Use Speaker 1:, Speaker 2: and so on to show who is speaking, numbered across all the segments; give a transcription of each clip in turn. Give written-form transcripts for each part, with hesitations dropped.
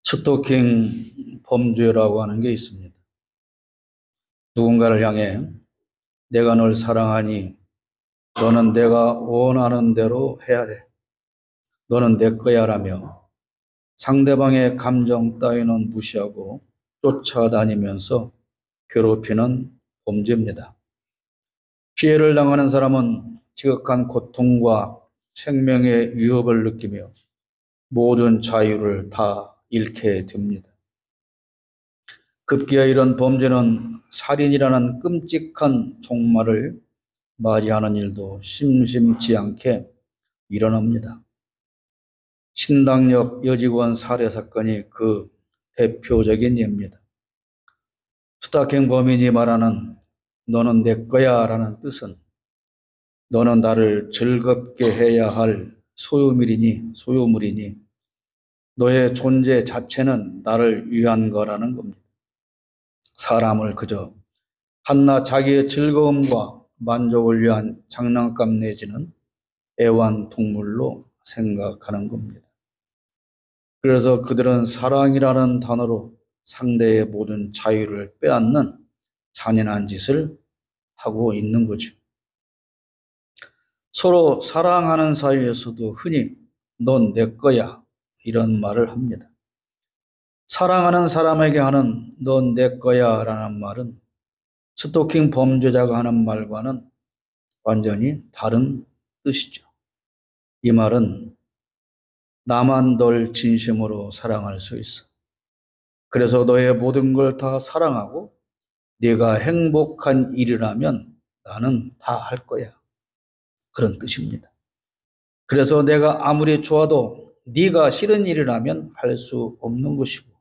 Speaker 1: 스토킹 범죄라고 하는 게 있습니다. 누군가를 향해 내가 널 사랑하니 너는 내가 원하는 대로 해야 돼. 너는 내 거야 라며 상대방의 감정 따위는 무시하고 쫓아다니면서 괴롭히는 범죄입니다. 피해를 당하는 사람은 지극한 고통과 생명의 위협을 느끼며 모든 자유를 다 잃게 됩니다. 급기야 이런 범죄는 살인이라는 끔찍한 종말을 맞이하는 일도 심심치 않게 일어납니다. 신당역 여직원 살해 사건이 그 대표적인 예입니다. 스토킹 범인이 말하는 너는 내 거야 라는 뜻은 너는 나를 즐겁게 해야 할 소유물이니 너의 존재 자체는 나를 위한 거라는 겁니다. 사람을 그저 한낱 자기의 즐거움과 만족을 위한 장난감 내지는 애완동물로 생각하는 겁니다. 그래서 그들은 사랑이라는 단어로 상대의 모든 자유를 빼앗는 잔인한 짓을 하고 있는 거죠. 서로 사랑하는 사이에서도 흔히 넌 내 거야 이런 말을 합니다. 사랑하는 사람에게 하는 넌 내 거야 라는 말은 스토킹 범죄자가 하는 말과는 완전히 다른 뜻이죠. 이 말은 나만 널 진심으로 사랑할 수 있어. 그래서 너의 모든 걸 다 사랑하고 네가 행복한 일이라면 나는 다 할 거야. 그런 뜻입니다. 그래서 내가 아무리 좋아도 네가 싫은 일이라면 할 수 없는 것이고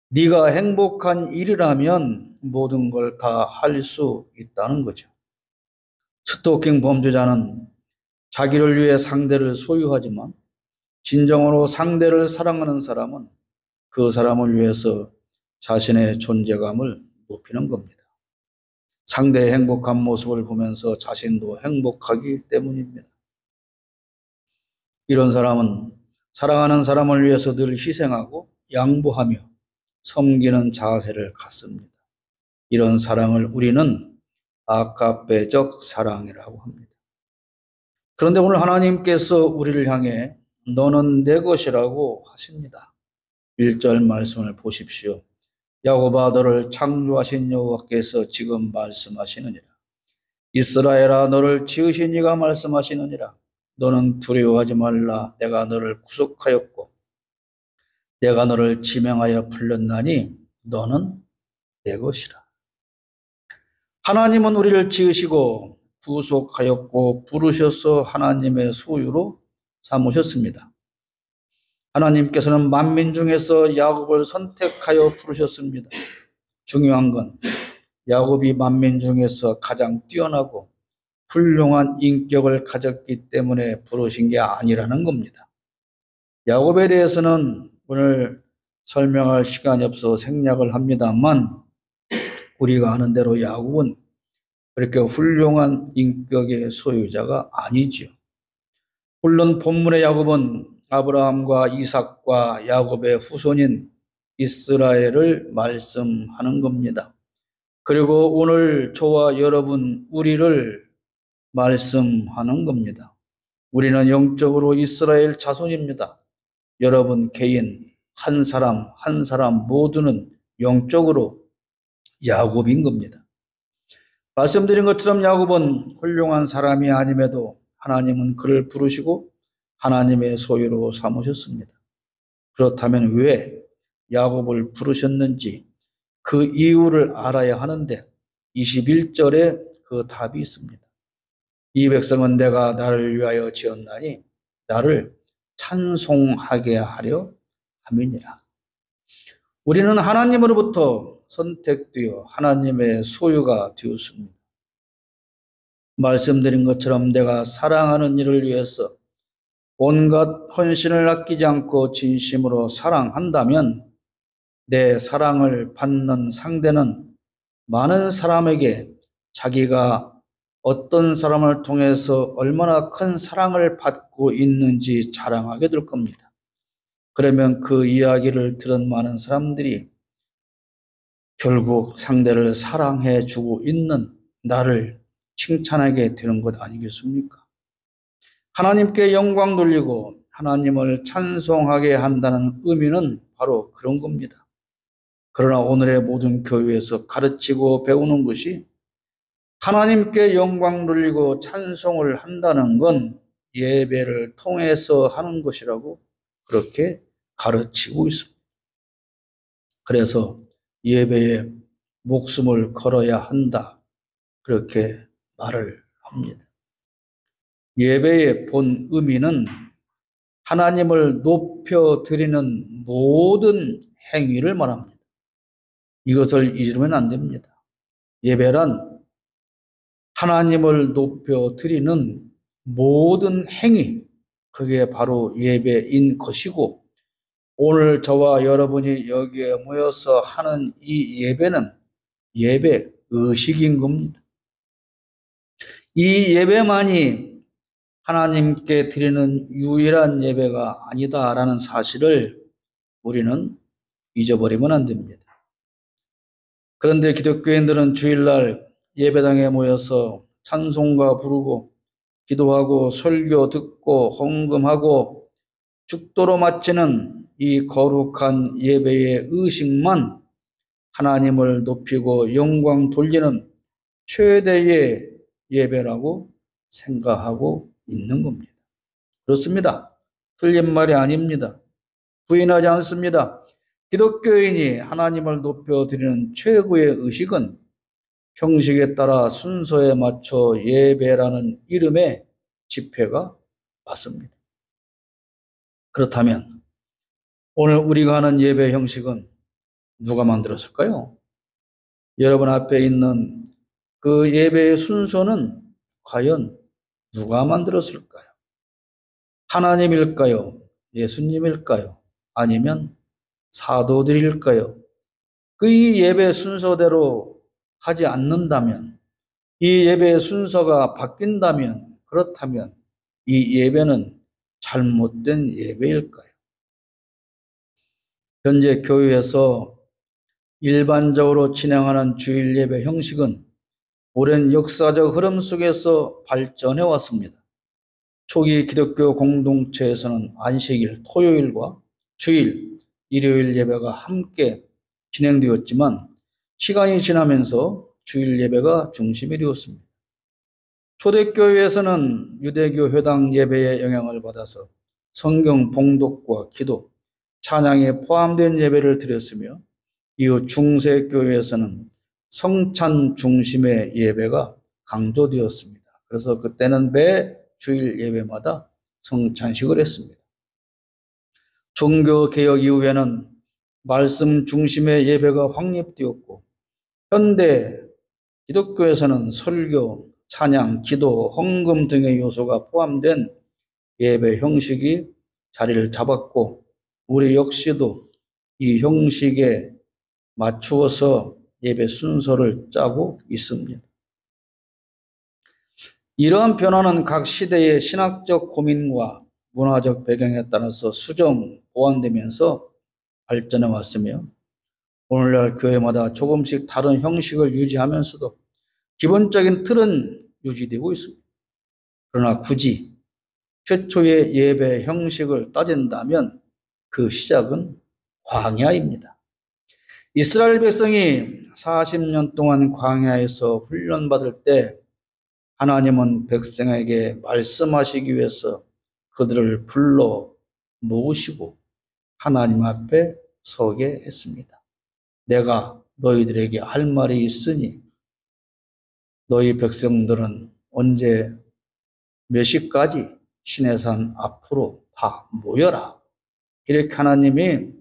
Speaker 1: 네가 행복한 일이라면 모든 걸 다 할 수 있다는 거죠. 스토킹 범죄자는 자기를 위해 상대를 소유하지만 진정으로 상대를 사랑하는 사람은 그 사람을 위해서 자신의 존재감을 높이는 겁니다. 상대의 행복한 모습을 보면서 자신도 행복하기 때문입니다. 이런 사람은 사랑하는 사람을 위해서 늘 희생하고 양보하며 섬기는 자세를 갖습니다. 이런 사랑을 우리는 아가페적 사랑이라고 합니다. 그런데 오늘 하나님께서 우리를 향해 너는 내 것이라고 하십니다. 1절 말씀을 보십시오. 야곱아 너를 창조하신 여호와께서 지금 말씀하시느니라. 이스라엘아 너를 지으신 이가 말씀하시느니라. 너는 두려워하지 말라. 내가 너를 구속하였고 내가 너를 지명하여 불렀나니 너는 내 것이라. 하나님은 우리를 지으시고 구속하였고 부르셔서 하나님의 소유로 삼으셨습니다. 하나님께서는 만민 중에서 야곱을 선택하여 부르셨습니다. 중요한 건 야곱이 만민 중에서 가장 뛰어나고 훌륭한 인격을 가졌기 때문에 부르신 게 아니라는 겁니다. 야곱에 대해서는 오늘 설명할 시간이 없어 생략을 합니다만 우리가 아는 대로 야곱은 그렇게 훌륭한 인격의 소유자가 아니죠. 물론 본문의 야곱은 아브라함과 이삭과 야곱의 후손인 이스라엘을 말씀하는 겁니다. 그리고 오늘 저와 여러분 우리를 말씀하는 겁니다. 우리는 영적으로 이스라엘 자손입니다. 여러분 개인 한 사람 한 사람 모두는 영적으로 야곱인 겁니다. 말씀드린 것처럼 야곱은 훌륭한 사람이 아님에도 하나님은 그를 부르시고 하나님의 소유로 삼으셨습니다. 그렇다면 왜 야곱을 부르셨는지 그 이유를 알아야 하는데 21절에 그 답이 있습니다. 이 백성은 내가 나를 위하여 지었나니 나를 찬송하게 하려 함이니라. 우리는 하나님으로부터 선택되어 하나님의 소유가 되었습니다. 말씀드린 것처럼 내가 사랑하는 이를 위해서 온갖 헌신을 아끼지 않고 진심으로 사랑한다면 내 사랑을 받는 상대는 많은 사람에게 자기가 어떤 사람을 통해서 얼마나 큰 사랑을 받고 있는지 자랑하게 될 겁니다. 그러면 그 이야기를 들은 많은 사람들이 결국 상대를 사랑해 주고 있는 나를 칭찬하게 되는 것 아니겠습니까? 하나님께 영광 돌리고 하나님을 찬송하게 한다는 의미는 바로 그런 겁니다. 그러나 오늘의 모든 교회에서 가르치고 배우는 것이 하나님께 영광 돌리고 찬송을 한다는 건 예배를 통해서 하는 것이라고 그렇게 가르치고 있습니다. 그래서 예배에 목숨을 걸어야 한다. 그렇게 말을 합니다. 예배의 본 의미는 하나님을 높여드리는 모든 행위를 말합니다. 이것을 잊으면 안 됩니다. 예배란 하나님을 높여드리는 모든 행위, 그게 바로 예배인 것이고, 오늘 저와 여러분이 여기에 모여서 하는 이 예배는 예배 의식인 겁니다. 이 예배만이 하나님께 드리는 유일한 예배가 아니다라는 사실을 우리는 잊어버리면 안 됩니다. 그런데 기독교인들은 주일날 예배당에 모여서 찬송가 부르고 기도하고 설교 듣고 헌금하고 죽도록 마치는 이 거룩한 예배의 의식만 하나님을 높이고 영광 돌리는 최대의 예배라고 생각하고 있는 겁니다. 그렇습니다. 틀린 말이 아닙니다. 부인하지 않습니다. 기독교인이 하나님을 높여드리는 최고의 의식은 형식에 따라 순서에 맞춰 예배라는 이름의 집회가 맞습니다. 그렇다면 오늘 우리가 하는 예배 형식은 누가 만들었을까요? 여러분 앞에 있는 그 예배의 순서는 과연 누가 만들었을까요? 하나님일까요? 예수님일까요? 아니면 사도들일까요? 그 이 예배 순서대로 하지 않는다면, 이 예배의 순서가 바뀐다면, 그렇다면 이 예배는 잘못된 예배일까요? 현재 교회에서 일반적으로 진행하는 주일 예배 형식은 오랜 역사적 흐름 속에서 발전해 왔습니다. 초기 기독교 공동체에서는 안식일, 토요일과 주일, 일요일 예배가 함께 진행되었지만 시간이 지나면서 주일 예배가 중심이 되었습니다. 초대교회에서는 유대교 회당 예배의 영향을 받아서 성경 봉독과 기도, 찬양에 포함된 예배를 드렸으며 이후 중세교회에서는 성찬 중심의 예배가 강조되었습니다. 그래서 그때는 매 주일 예배마다 성찬식을 했습니다. 종교개혁 이후에는 말씀 중심의 예배가 확립되었고 현대 기독교에서는 설교, 찬양, 기도, 헌금 등의 요소가 포함된 예배 형식이 자리를 잡았고 우리 역시도 이 형식에 맞추어서 예배 순서를 짜고 있습니다. 이러한 변화는 각 시대의 신학적 고민과 문화적 배경에 따라서 수정, 보완되면서 발전해 왔으며 오늘날 교회마다 조금씩 다른 형식을 유지하면서도 기본적인 틀은 유지되고 있습니다. 그러나 굳이 최초의 예배 형식을 따진다면 그 시작은 광야입니다. 이스라엘 백성이 40년 동안 광야에서 훈련받을 때 하나님은 백성에게 말씀하시기 위해서 그들을 불러 모으시고 하나님 앞에 서게 했습니다. 내가 너희들에게 할 말이 있으니 너희 백성들은 언제 몇 시까지 시내산 앞으로 다 모여라. 이렇게 하나님이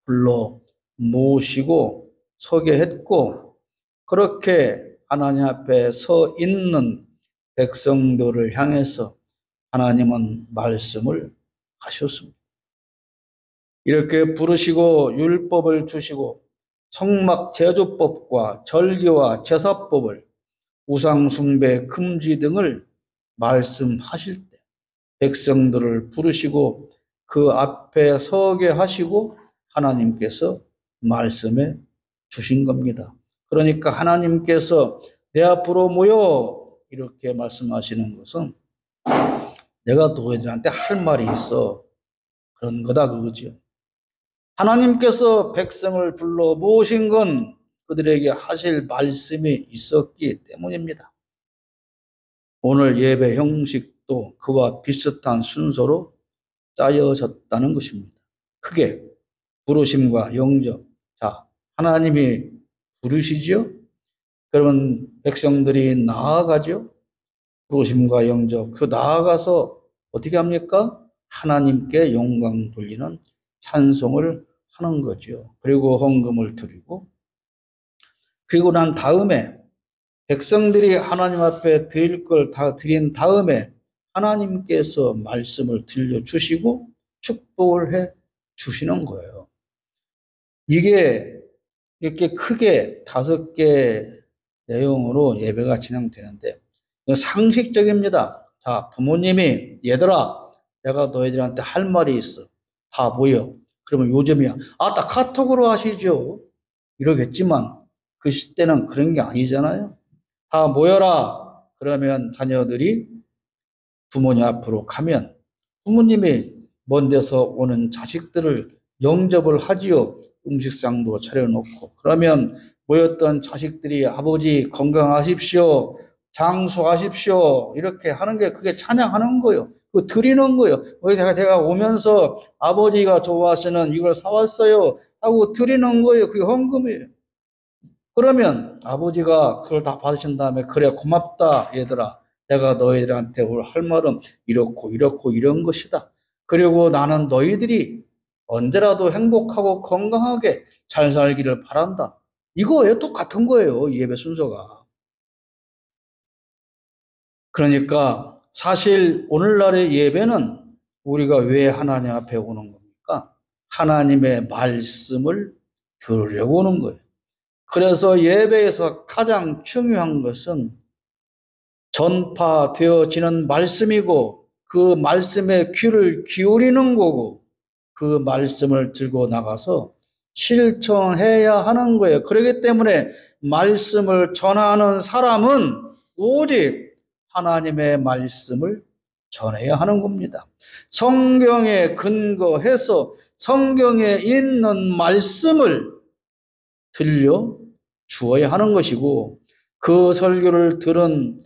Speaker 1: 불러 모으시고 서게 했고 그렇게 하나님 앞에 서 있는 백성들을 향해서 하나님은 말씀을 하셨습니다. 이렇게 부르시고 율법을 주시고 성막 제조법과 절기와 제사법을 우상 숭배 금지 등을 말씀하실 때 백성들을 부르시고 그 앞에 서게 하시고 하나님께서 말씀해 주신 겁니다. 그러니까 하나님께서 내 앞으로 모여 이렇게 말씀하시는 것은 내가 너희들한테 할 말이 있어. 그런 거다 그거죠. 하나님께서 백성을 불러 모으신 건 그들에게 하실 말씀이 있었기 때문입니다. 오늘 예배 형식도 그와 비슷한 순서로 짜여졌다는 것입니다. 크게 부르심과 영접. 자, 하나님이 부르시죠? 그러면 백성들이 나아가죠? 부르심과 영접. 그 나아가서 어떻게 합니까? 하나님께 영광 돌리는 찬송을 하는 거죠. 그리고 헌금을 드리고, 그리고 난 다음에 백성들이 하나님 앞에 드릴 걸 다 드린 다음에 하나님께서 말씀을 들려주시고 축복을 해 주시는 거예요. 이게 이렇게 크게 5개 내용으로 예배가 진행되는데 상식적입니다. 자, 부모님이 얘들아 내가 너희들한테 할 말이 있어. 다 모여. 그러면 요즘이야. 다 카톡으로 하시죠. 이러겠지만 그 시대는 그런 게 아니잖아요. 다 모여라. 그러면 자녀들이 부모님 앞으로 가면 부모님이 먼 데서 오는 자식들을 영접을 하지요. 음식상도 차려놓고. 그러면 모였던 자식들이 아버지 건강하십시오. 장수하십시오. 이렇게 하는 게 그게 찬양하는 거예요. 그 드리는 거예요. 제가 오면서 아버지가 좋아하시는 이걸 사왔어요. 하고 드리는 거예요. 그게 헌금이에요. 그러면 아버지가 그걸 다 받으신 다음에 그래 고맙다 얘들아. 내가 너희들한테 오늘 할 말은 이렇고 이렇고 이런 것이다. 그리고 나는 너희들이 언제라도 행복하고 건강하게 잘 살기를 바란다. 이거에 똑같은 거예요. 이 예배 순서가. 그러니까 사실 오늘날의 예배는 우리가 왜 하나님 앞에 오는 겁니까? 하나님의 말씀을 들으려고 오는 거예요. 그래서 예배에서 가장 중요한 것은 전파되어지는 말씀이고 그 말씀에 귀를 기울이는 거고 그 말씀을 들고 나가서 실천해야 하는 거예요. 그렇기 때문에 말씀을 전하는 사람은 오직 하나님의 말씀을 전해야 하는 겁니다. 성경에 근거해서 성경에 있는 말씀을 들려 주어야 하는 것이고 그 설교를 들은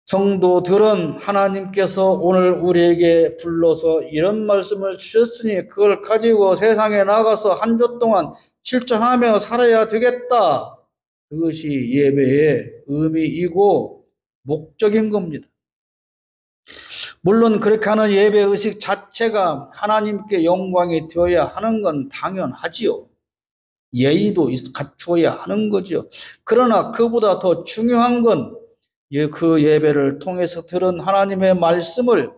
Speaker 1: 성도들은 하나님께서 오늘 우리에게 불러서 이런 말씀을 주셨으니 그걸 가지고 세상에 나가서 한 주 동안 실천하며 살아야 되겠다. 그것이 예배의 의미이고 목적인 겁니다. 물론 그렇게 하는 예배 의식 자체가 하나님께 영광이 되어야 하는 건 당연하지요. 예의도 갖추어야 하는 거죠. 그러나 그보다 더 중요한 건 그 예배를 통해서 들은 하나님의 말씀을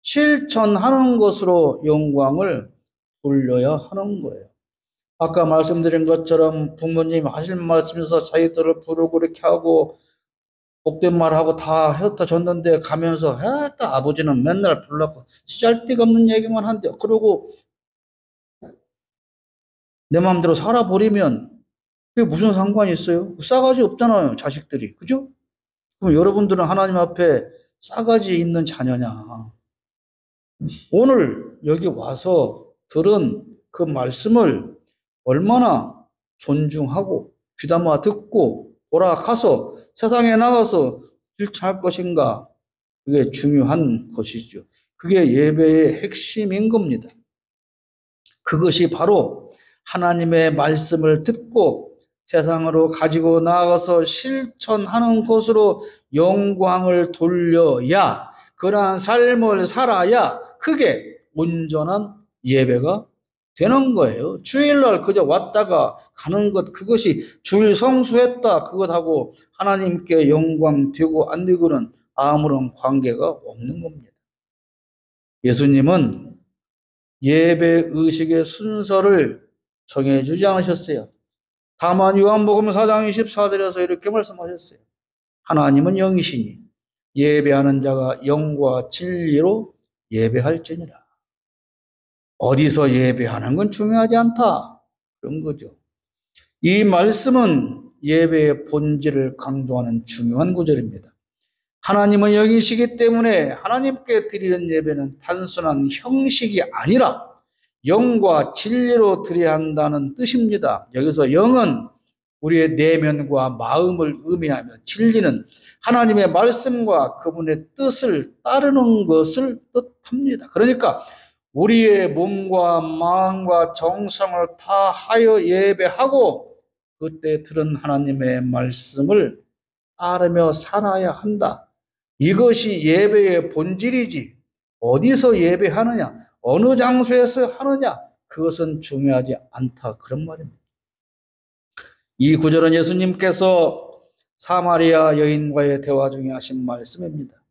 Speaker 1: 실천하는 것으로 영광을 돌려야 하는 거예요. 아까 말씀드린 것처럼 부모님 하실 말씀에서 자기들을 부르고 이렇게 하고 복된 말하고 다 했다 줬는데 가면서 했다 아버지는 맨날 불렀고 쓰잘데가 없는 얘기만 한대요. 그러고 내 마음대로 살아버리면 그게 무슨 상관이 있어요? 싸가지 없잖아요, 자식들이. 그죠? 그럼 여러분들은 하나님 앞에 싸가지 있는 자녀냐? 오늘 여기 와서 들은 그 말씀을 얼마나 존중하고 귀담아 듣고 돌아가서 세상에 나가서 실천할 것인가? 그게 중요한 것이죠. 그게 예배의 핵심인 겁니다. 그것이 바로 하나님의 말씀을 듣고 세상으로 가지고 나가서 실천하는 것으로 영광을 돌려야 그러한 삶을 살아야 그게 온전한 예배가 되는 거예요. 주일날 그저 왔다가 가는 것 그것이 주일 성수했다 그것하고 하나님께 영광 되고 안 되고는 아무런 관계가 없는 겁니다. 예수님은 예배 의식의 순서를 정해주지 않으셨어요. 다만 요한복음 4장 24절에서 이렇게 말씀하셨어요. 하나님은 영이시니 예배하는 자가 영과 진리로 예배할지니라. 어디서 예배하는 건 중요하지 않다. 그런 거죠. 이 말씀은 예배의 본질을 강조하는 중요한 구절입니다. 하나님은 영이시기 때문에 하나님께 드리는 예배는 단순한 형식이 아니라 영과 진리로 드려야 한다는 뜻입니다. 여기서 영은 우리의 내면과 마음을 의미하며 진리는 하나님의 말씀과 그분의 뜻을 따르는 것을 뜻합니다. 그러니까 우리의 몸과 마음과 정성을 다하여 예배하고 그때 들은 하나님의 말씀을 따르며 살아야 한다. 이것이 예배의 본질이지 어디서 예배하느냐, 어느 장소에서 하느냐 그것은 중요하지 않다. 그런 말입니다. 이 구절은 예수님께서 사마리아 여인과의 대화 중에 하신 말씀입니다.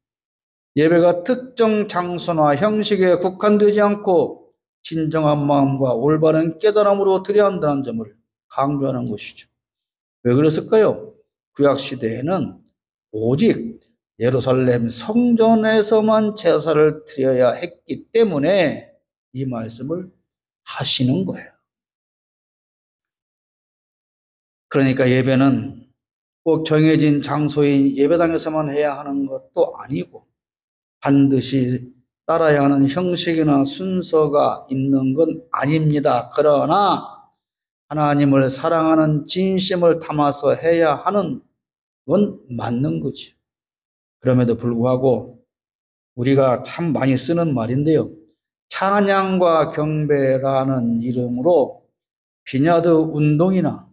Speaker 1: 예배가 특정 장소나 형식에 국한되지 않고 진정한 마음과 올바른 깨달음으로 드려야 한다는 점을 강조하는 것이죠. 왜 그랬을까요? 구약시대에는 오직 예루살렘 성전에서만 제사를 드려야 했기 때문에 이 말씀을 하시는 거예요. 그러니까 예배는 꼭 정해진 장소인 예배당에서만 해야 하는 것도 아니고 반드시 따라야 하는 형식이나 순서가 있는 건 아닙니다. 그러나 하나님을 사랑하는 진심을 담아서 해야 하는 건 맞는 거죠. 그럼에도 불구하고 우리가 참 많이 쓰는 말인데요. 찬양과 경배라는 이름으로 비냐드 운동이나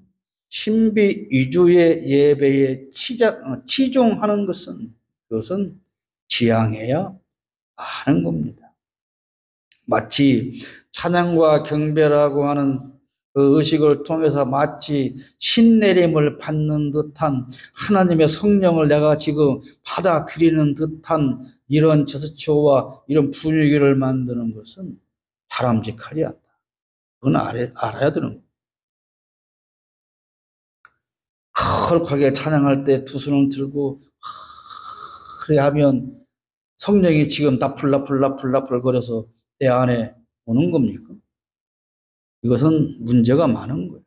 Speaker 1: 신비 위주의 예배에 치중하는 그것은 지양해야 하는 겁니다. 마치 찬양과 경배라고 하는 그 의식을 통해서 마치 신내림을 받는 듯한 하나님의 성령을 내가 지금 받아들이는 듯한 이런 제스처와 이런 분위기를 만드는 것은 바람직하지 않다. 그건 알아야 되는 거예요. 거룩하게 찬양할 때 두 손을 들고 그래 하면 성령이 지금 나풀나풀 거려서 내 안에 오는 겁니까? 이것은 문제가 많은 거예요.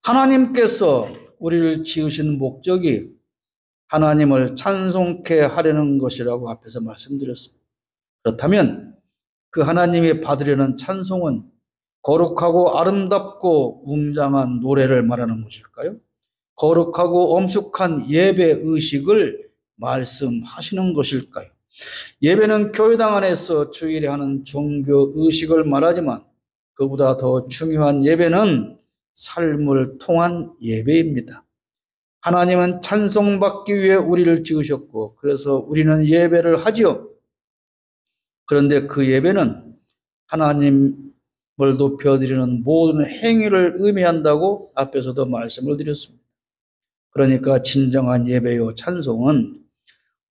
Speaker 1: 하나님께서 우리를 지으신 목적이 하나님을 찬송케 하려는 것이라고 앞에서 말씀드렸습니다. 그렇다면 그 하나님이 받으려는 찬송은 거룩하고 아름답고 웅장한 노래를 말하는 것일까요? 거룩하고 엄숙한 예배 의식을 말씀하시는 것일까요? 예배는 교회당 안에서 주일에 하는 종교 의식을 말하지만 그보다 더 중요한 예배는 삶을 통한 예배입니다. 하나님은 찬송받기 위해 우리를 지으셨고 그래서 우리는 예배를 하지요. 그런데 그 예배는 하나님을 높여드리는 모든 행위를 의미한다고 앞에서도 말씀을 드렸습니다. 그러니까 진정한 예배요 찬송은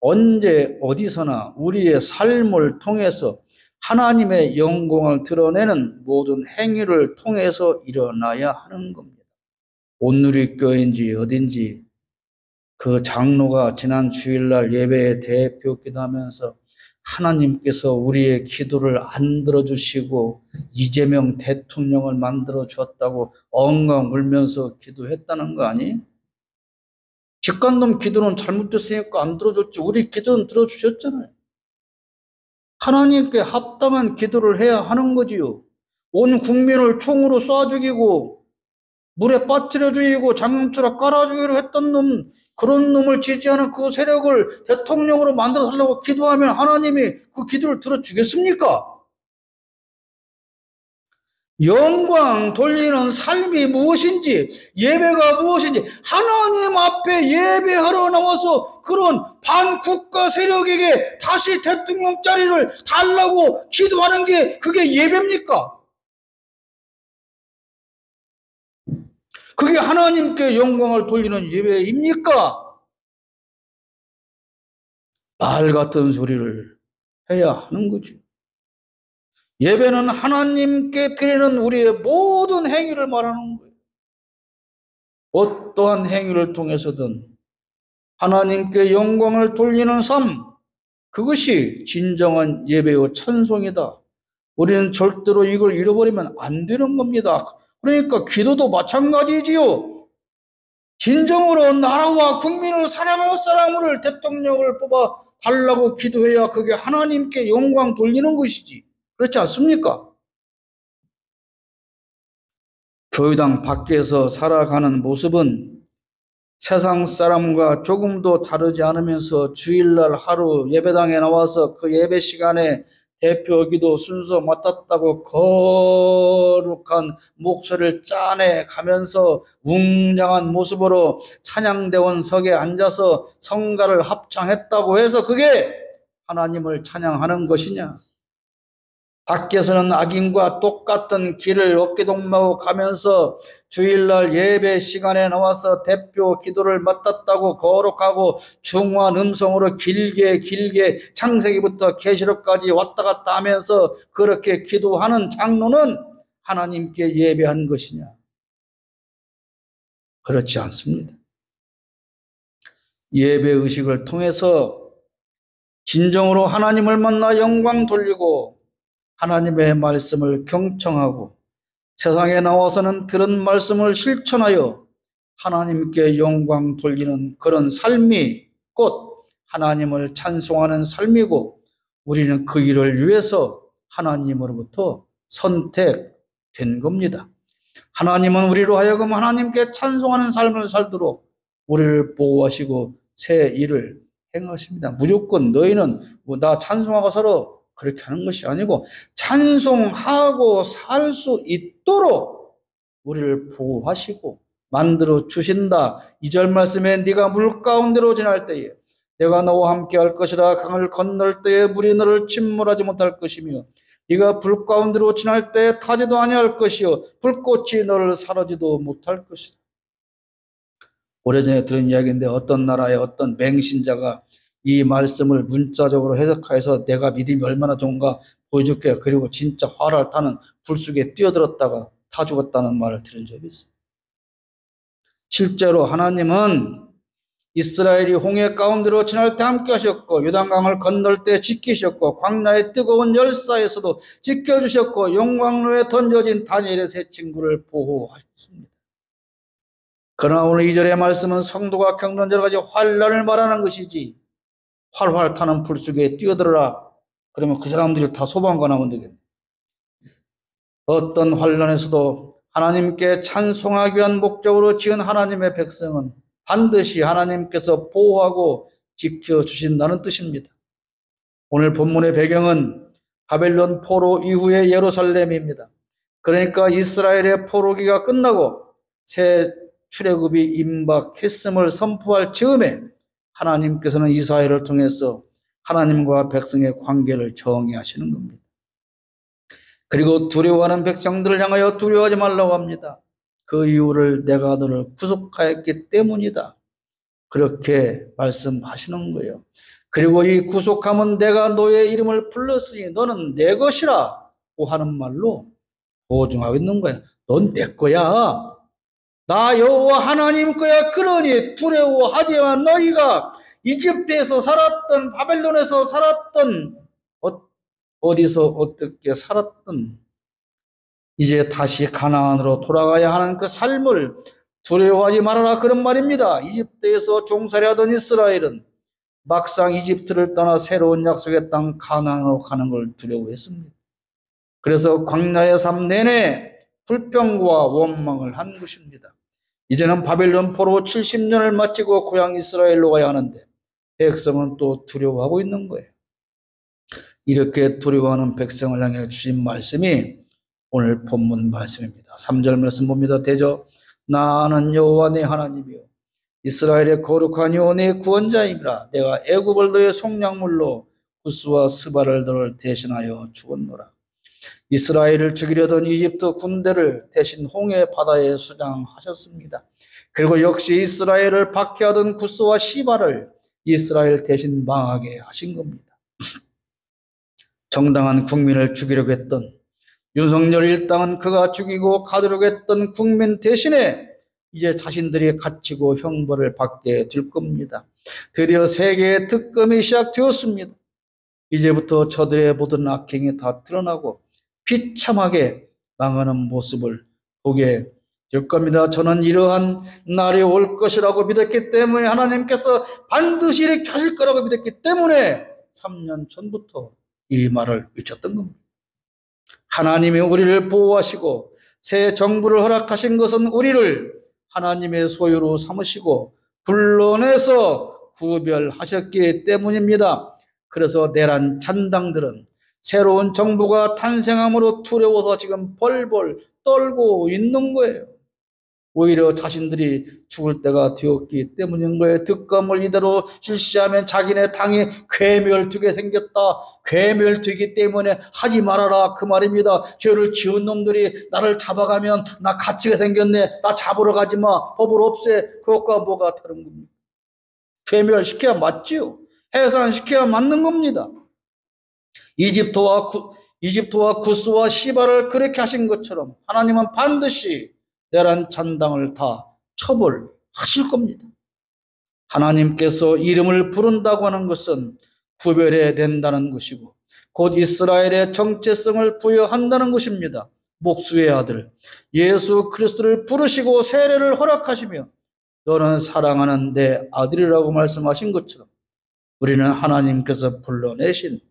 Speaker 1: 언제 어디서나 우리의 삶을 통해서 하나님의 영광을 드러내는 모든 행위를 통해서 일어나야 하는 겁니다. 온누리교회인지 어딘지 그 장로가 지난 주일날 예배의 대표 기도하면서 하나님께서 우리의 기도를 안 들어주시고 이재명 대통령을 만들어 주었다고 엉엉 울면서 기도했다는 거 아니? 직관놈 기도는 잘못됐으니까 안 들어줬지. 우리 기도는 들어주셨잖아요. 하나님께 합당한 기도를 해야 하는 거지요. 온 국민을 총으로 쏴 죽이고 물에 빠뜨려 죽이고 장염초라 깔아 주기로 했던 놈, 그런 놈을 지지하는 그 세력을 대통령으로 만들어 달라고 기도하면 하나님이 그 기도를 들어주겠습니까? 영광 돌리는 삶이 무엇인지, 예배가 무엇인지, 하나님 앞에 예배하러 나와서 그런 반국가 세력에게 다시 대통령 자리를 달라고 기도하는 게 그게 예배입니까? 그게 하나님께 영광을 돌리는 예배입니까? 말 같은 소리를 해야 하는 거죠. 예배는 하나님께 드리는 우리의 모든 행위를 말하는 거예요. 어떠한 행위를 통해서든 하나님께 영광을 돌리는 삶, 그것이 진정한 예배요 찬송이다. 우리는 절대로 이걸 잃어버리면 안 되는 겁니다. 그러니까 기도도 마찬가지지요. 진정으로 나라와 국민을 사랑할 사람을 대통령을 뽑아 달라고 기도해야 그게 하나님께 영광 돌리는 것이지. 그렇지 않습니까? 교회당 밖에서 살아가는 모습은 세상 사람과 조금도 다르지 않으면서 주일날 하루 예배당에 나와서 그 예배 시간에 대표 기도 순서 맡았다고 거룩한 목소리를 짜내 가면서 웅장한 모습으로 찬양대원석에 앉아서 성가를 합창했다고 해서 그게 하나님을 찬양하는 것이냐? 밖에서는 악인과 똑같은 길을 어깨동무하고 가면서 주일날 예배 시간에 나와서 대표 기도를 맡았다고 거룩하고 중후한 음성으로 길게 창세기부터 계시록까지 왔다 갔다 하면서 그렇게 기도하는 장로는 하나님께 예배한 것이냐? 그렇지 않습니다. 예배의식을 통해서 진정으로 하나님을 만나 영광 돌리고 하나님의 말씀을 경청하고 세상에 나와서는 들은 말씀을 실천하여 하나님께 영광 돌리는 그런 삶이 곧 하나님을 찬송하는 삶이고 우리는 그 일을 위해서 하나님으로부터 선택된 겁니다. 하나님은 우리로 하여금 하나님께 찬송하는 삶을 살도록 우리를 보호하시고 새 일을 행하십니다. 무조건 너희는 나 찬송하고 살아 그렇게 하는 것이 아니고 찬송하고 살 수 있도록 우리를 보호하시고 만들어 주신다. 2절 말씀에 네가 물 가운데로 지날 때에 내가 너와 함께 할 것이라. 강을 건널 때에 물이 너를 침몰하지 못할 것이며 네가 불 가운데로 지날 때에 타지도 아니할 것이요 불꽃이 너를 사르지도 못할 것이다. 오래전에 들은 이야기인데 어떤 나라의 어떤 맹신자가 이 말씀을 문자적으로 해석해서 내가 믿음이 얼마나 좋은가 보여줄게. 그리고 진짜 화를 타는 불 속에 뛰어들었다가 타 죽었다는 말을 들은 적이 있어요. 실제로 하나님은 이스라엘이 홍해 가운데로 지날 때 함께 하셨고 요단강을 건널 때 지키셨고 광야의 뜨거운 열사에서도 지켜주셨고 용광로에 던져진 다니엘의 세 친구를 보호하셨습니다. 그러나 오늘 2절의 말씀은 성도가 겪는 여러 가지 환난을 말하는 것이지 활활 타는 불 속에 뛰어들어라. 그러면 그 사람들이 다 소방관 하면 되겠네. 어떤 환난에서도 하나님께 찬송하기 위한 목적으로 지은 하나님의 백성은 반드시 하나님께서 보호하고 지켜주신다는 뜻입니다. 오늘 본문의 배경은 바벨론 포로 이후의 예루살렘입니다. 그러니까 이스라엘의 포로기가 끝나고 새 출애굽이 임박했음을 선포할 즈음에 하나님께서는 이사야를 통해서 하나님과 백성의 관계를 정의하시는 겁니다. 그리고 두려워하는 백성들을 향하여 두려워하지 말라고 합니다. 그 이유를 내가 너를 구속하였기 때문이다. 그렇게 말씀하시는 거예요. 그리고 이 구속함은 내가 너의 이름을 불렀으니 너는 내 것이라고 하는 말로 보증하고 있는 거야. 넌 내 거야. 나 여호와 하나님 거야. 그러니 두려워하지만 너희가 이집트에서 살았던 바벨론에서 살았던 어디서 어떻게 살았던 이제 다시 가나안으로 돌아가야 하는 그 삶을 두려워하지 말아라 그런 말입니다. 이집트에서 종살이 하던 이스라엘은 막상 이집트를 떠나 새로운 약속의 땅 가나안으로 가는 걸 두려워했습니다. 그래서 광야의 삶 내내 불평과 원망을 한 것입니다. 이제는 바벨론 포로 70년을 마치고 고향 이스라엘로 가야 하는데 백성은 또 두려워하고 있는 거예요. 이렇게 두려워하는 백성을 향해 주신 말씀이 오늘 본문 말씀입니다. 3절 말씀 봅니다. 대저 나는 여호와 내 하나님이요 이스라엘의 거룩한 여호와 내 구원자이라. 내가 애굽을 너의 속량물로 구스와 스바를 너를 대신하여 죽었노라. 이스라엘을 죽이려던 이집트 군대를 대신 홍해 바다에 수장하셨습니다. 그리고 역시 이스라엘을 박해하던 구스와 시바를 이스라엘 대신 망하게 하신 겁니다. 정당한 국민을 죽이려고 했던 윤석열 일당은 그가 죽이고 가두려고 했던 국민 대신에 이제 자신들이 갇히고 형벌을 받게 될 겁니다. 드디어 세계의 특검이 시작되었습니다. 이제부터 저들의 모든 악행이 다 드러나고 비참하게 망하는 모습을 보게 될 겁니다. 저는 이러한 날이 올 것이라고 믿었기 때문에 하나님께서 반드시 이렇게 하실 거라고 믿었기 때문에 3년 전부터 이 말을 외쳤던 겁니다. 하나님이 우리를 보호하시고 새 정부를 허락하신 것은 우리를 하나님의 소유로 삼으시고 불러내서 구별하셨기 때문입니다. 그래서 내란 잔당들은 새로운 정부가 탄생함으로 두려워서 지금 벌벌 떨고 있는 거예요. 오히려 자신들이 죽을 때가 되었기 때문인 거예요. 득검을 이대로 실시하면 자기네 당이 괴멸되게 생겼다. 괴멸되기 때문에 하지 말아라 그 말입니다. 죄를 지은 놈들이 나를 잡아가면 나 갇히게 생겼네. 나 잡으러 가지 마. 법을 없애. 그것과 뭐가 다른 겁니까? 괴멸시켜야 맞지요. 해산시켜야 맞는 겁니다. 이집트와 구스와 시바를 그렇게 하신 것처럼 하나님은 반드시 내란 잔당을 다 처벌하실 겁니다. 하나님께서 이름을 부른다고 하는 것은 구별해야 된다는 것이고 곧 이스라엘의 정체성을 부여한다는 것입니다. 목수의 아들 예수 그리스도를 부르시고 세례를 허락하시며 너는 사랑하는 내 아들이라고 말씀하신 것처럼 우리는 하나님께서 불러내신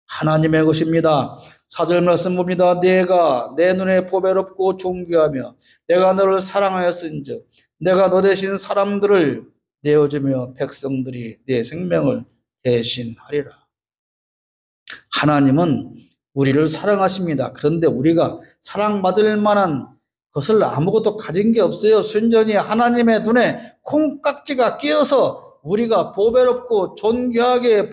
Speaker 1: 하나님의 것입니다. 4절 말씀 봅니다. 내가 내 눈에 보배롭고 존귀하며 내가 너를 사랑하였은즉 내가 너 대신 사람들을 내어주며 백성들이 내 생명을 대신하리라. 하나님은 우리를 사랑하십니다. 그런데 우리가 사랑받을 만한 것을 아무것도 가진 게 없어요. 순전히 하나님의 눈에 콩깍지가 끼어서 우리가 보배롭고 존귀하게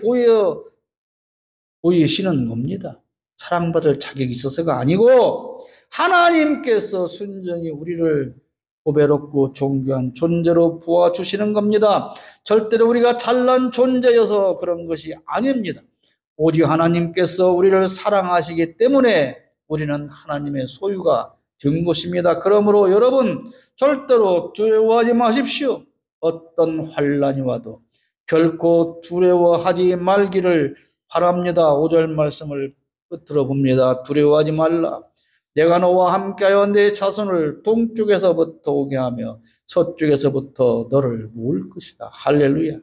Speaker 1: 보이시는 겁니다. 사랑받을 자격이 있어서가 아니고 하나님께서 순전히 우리를 보배롭고 존귀한 존재로 보아주시는 겁니다. 절대로 우리가 잘난 존재여서 그런 것이 아닙니다. 오직 하나님께서 우리를 사랑하시기 때문에 우리는 하나님의 소유가 된 것입니다. 그러므로 여러분 절대로 두려워하지 마십시오. 어떤 환난이 와도 결코 두려워하지 말기를 바랍니다. 5절 말씀을 끝으로 봅니다. 두려워하지 말라. 내가 너와 함께하여 내 자손을 동쪽에서부터 오게 하며 서쪽에서부터 너를 모을 것이다. 할렐루야.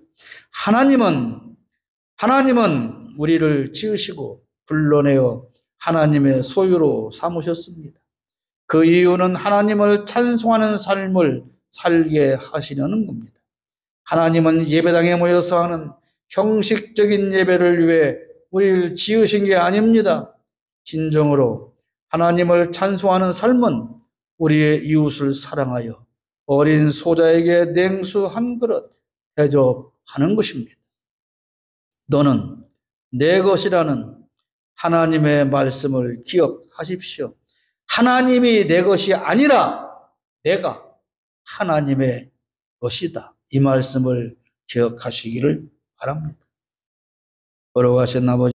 Speaker 1: 하나님은 우리를 지으시고 불러내어 하나님의 소유로 삼으셨습니다. 그 이유는 하나님을 찬송하는 삶을 살게 하시려는 겁니다. 하나님은 예배당에 모여서 하는 형식적인 예배를 위해 우리를 지으신 게 아닙니다. 진정으로 하나님을 찬송하는 삶은 우리의 이웃을 사랑하여 어린 소자에게 냉수 한 그릇 대접하는 것입니다. 너는 내 것이라는 하나님의 말씀을 기억하십시오. 하나님이 내 것이 아니라 내가 하나님의 것이다. 이 말씀을 기억하시기를 바랍니다. 걸어가신 아버지